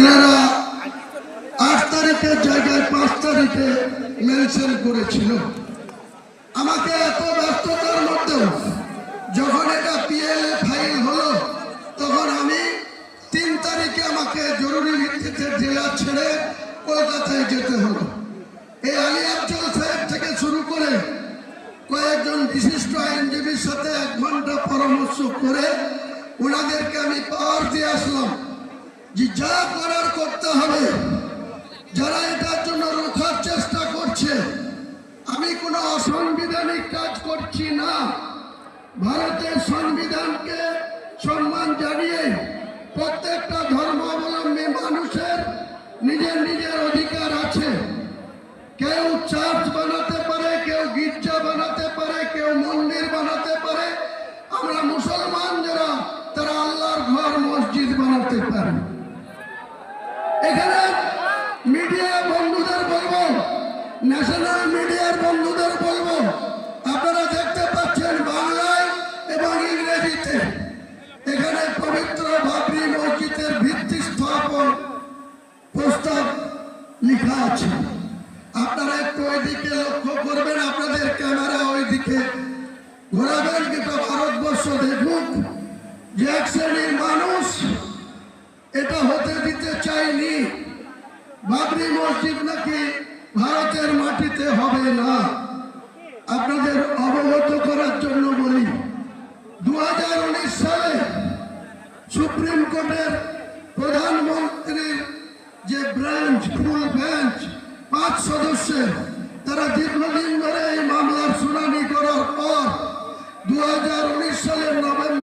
ইনারা 8 তারিখের জায়গায় 5 তারিখে মেনশন করেছিল। আমাকে এত ব্যস্ততার মধ্যেও যখন এটা পিএলএ ফাইল হলো তখন আমি 3 তারিখে আমাকে জরুরি ভিত্তিতে জেলা ছেড়ে কলকাতায় যেতে হলো। এই আলী আফজল সাহেব থেকে শুরু করে কয়েকজন বিশিষ্ট আইনজীবীর সাথে 1 ঘন্টা পরামর্শ করে ওনাদেরকে আমি পাওয়ার দিয়ে আসলাম যে যা করার করতে হবে। যারা এটার জন্য রোখার চেষ্টা করছে, আমি কোনো অসাংবিধানিক কাজ করছি না। ভারতের সংবিধানকে সম্মান জানিয়ে প্রত্যেকটা ধর্মাবলম্বী মানুষের নিজের নিজের অধিকার আছে। কেউ চার্চ বানাতে পারে, কেউ গির্জা বানাতে পারে, কেউ মন্দির বানাতে পারে। আমরা মুসলমান যারা তারা আল্লাহর ঘর মসজিদ বানাতে পারে। এখানে মিডিয়া বন্ধুদের বলবো, ন্যাশনাল মিডিয়ার বন্ধুদের বলবো, আপনারা দেখতে পাচ্ছেন বাংলায় এবং ইংরেজিতে এখানে পবিত্র বাবরি মসজিদের ভিত্তি স্থাপন প্রস্তাব লেখা আছে। আপনারা একটু ওইদিকে লক্ষ্য করবেন, আপনাদের ক্যামেরা ওইদিকে ঘোরাবেন, কিন্তু ভারতবর্ষ দেখুক যে এক শ্রেণীর মানুষ এটা হতে দিতে চায়নি। বাবরি মসজিদ নাকি ভারতের মাটিতে হবে না। আপনাদের অবগত করার জন্য বলি, 2019 সালে সুপ্রিম কোর্টের প্রধানমন্ত্রীর যে ব্রাঞ্চ, ফুল বেঞ্চ 5 সদস্যের, তারা দীর্ঘদিন ধরে এই মামলার শুনানি করার পর 2019 সালের নভেম্বর